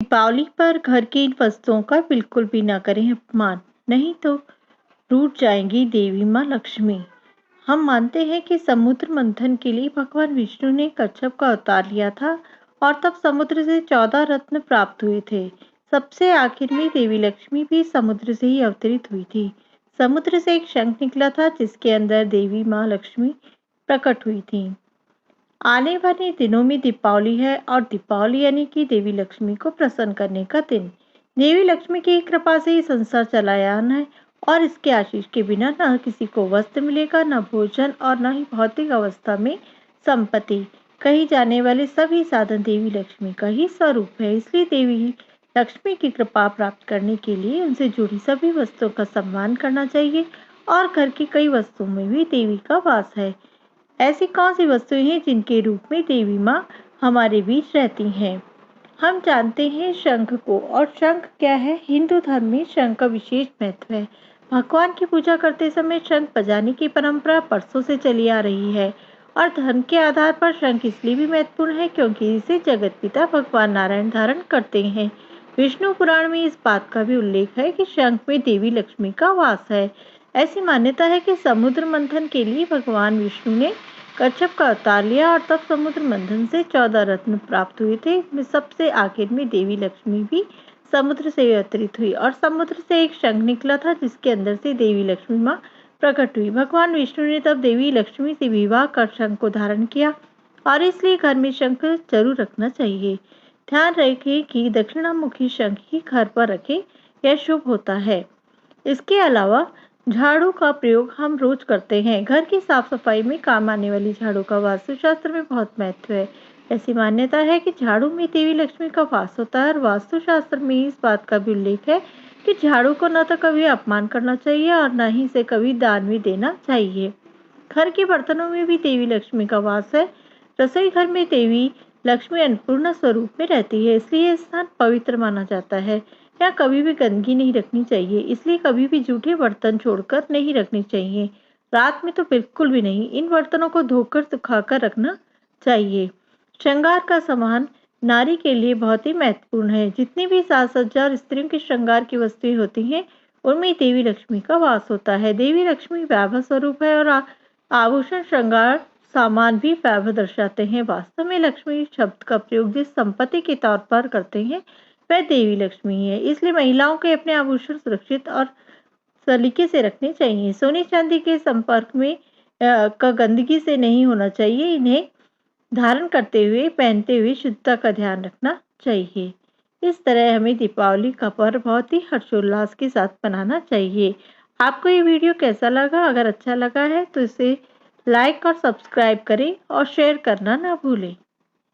दीपावली पर घर की इन वस्तुओं का बिल्कुल भी ना करें अपमान, नहीं तो रूठ जाएंगी देवी माँ लक्ष्मी। हम मानते हैं कि समुद्र मंथन के लिए भगवान विष्णु ने कच्छप का अवतार लिया था और तब समुद्र से 14 रत्न प्राप्त हुए थे। सबसे आखिर में देवी लक्ष्मी भी समुद्र से ही अवतरित हुई थी। समुद्र से एक शंख निकला था जिसके अंदर देवी माँ लक्ष्मी प्रकट हुई थी। आने वाले दिनों में दीपावली है और दीपावली यानी कि देवी लक्ष्मी को प्रसन्न करने का दिन। देवी लक्ष्मी की कृपा से ही संसार चलायमान है और इसके आशीष के बिना न किसी को वस्त्र मिलेगा, न भोजन और न ही भौतिक अवस्था में संपत्ति। कही जाने वाले सभी साधन देवी लक्ष्मी का ही स्वरूप है। इसलिए देवी लक्ष्मी की कृपा प्राप्त करने के लिए उनसे जुड़ी सभी वस्तुओं का सम्मान करना चाहिए और घर की कई वस्तुओं में भी देवी का वास है। ऐसी कौन सी वस्तुएं हैं जिनके रूप में देवी माँ हमारे बीच रहती हैं? हम जानते हैं शंख को, और शंख क्या है? हिंदू धर्म में शंख का विशेष महत्व है। भगवान की पूजा करते समय शंख बजाने की परंपरा बरसों से चली आ रही है और धर्म के आधार पर शंख इसलिए भी महत्वपूर्ण है क्योंकि इसे जगत पिता भगवान नारायण धारण करते हैं। विष्णु पुराण में इस बात का भी उल्लेख है कि शंख में देवी लक्ष्मी का वास है। ऐसी मान्यता है कि समुद्र मंथन के लिए भगवान विष्णु ने कच्छप का अवतार लिया और तब समुद्र मंथन से 14 रत्न प्राप्त हुए थे। इसमें सबसे आखिर में देवी लक्ष्मी भी समुद्र से अवतरित हुई और समुद्र से एक शंख निकला था जिसके अंदर से देवी लक्ष्मी माँ प्रकट हुई। भगवान विष्णु ने तब देवी लक्ष्मी से विवाह कर शंख को धारण किया और इसलिए घर में शंख जरूर रखना चाहिए। ध्यान रखें कि दक्षिणामुखी शंख ही घर पर रखें, यह शुभ होता है। इसके अलावा झाड़ू का प्रयोग हम रोज करते हैं। घर की साफ सफाई में काम आने वाली झाड़ू का वास्तुशास्त्र में बहुत महत्व है। ऐसी मान्यता है कि झाड़ू में देवी लक्ष्मी का वास होता है और वास्तुशास्त्र में इस बात का भी उल्लेख है कि झाड़ू को न तो कभी अपमान करना चाहिए और न ही इसे कभी दान में देना चाहिए। घर के बर्तनों में भी देवी लक्ष्मी का वास है। रसोई घर में देवी लक्ष्मी अन्नपूर्णा स्वरूप में रहती है, इसलिए यह स्थान पवित्र माना जाता है। यहाँ कभी भी गंदगी नहीं रखनी चाहिए, इसलिए कभी भी जूठे बर्तन छोड़कर नहीं रखने चाहिए। रात में तो बिल्कुल भी नहीं। इन बर्तनों को धोकर सुखाकर रखना चाहिए। श्रृंगार का सामान नारी के लिए बहुत ही महत्वपूर्ण है। जितनी भी साज सज्जा और स्त्रियों के श्रृंगार की वस्तुएं होती हैं उनमें देवी लक्ष्मी का वास होता है। देवी लक्ष्मी वैभव स्वरूप है और आभूषण श्रृंगार सामान भी वैभव दर्शाते हैं। वास्तव में लक्ष्मी शब्द का प्रयोग जिस संपत्ति के तौर पर करते हैं वह देवी लक्ष्मी है। इसलिए महिलाओं के अपने आभूषण सुरक्षित और सलीके से रखने चाहिए। सोने चांदी के संपर्क में का गंदगी से नहीं होना चाहिए। इन्हें धारण करते हुए पहनते हुए शुद्धता का ध्यान रखना चाहिए। इस तरह हमें दीपावली का पर्व बहुत ही हर्षोल्लास के साथ मनाना चाहिए। आपको ये वीडियो कैसा लगा? अगर अच्छा लगा है तो इसे लाइक और सब्सक्राइब करें और शेयर करना ना भूलें।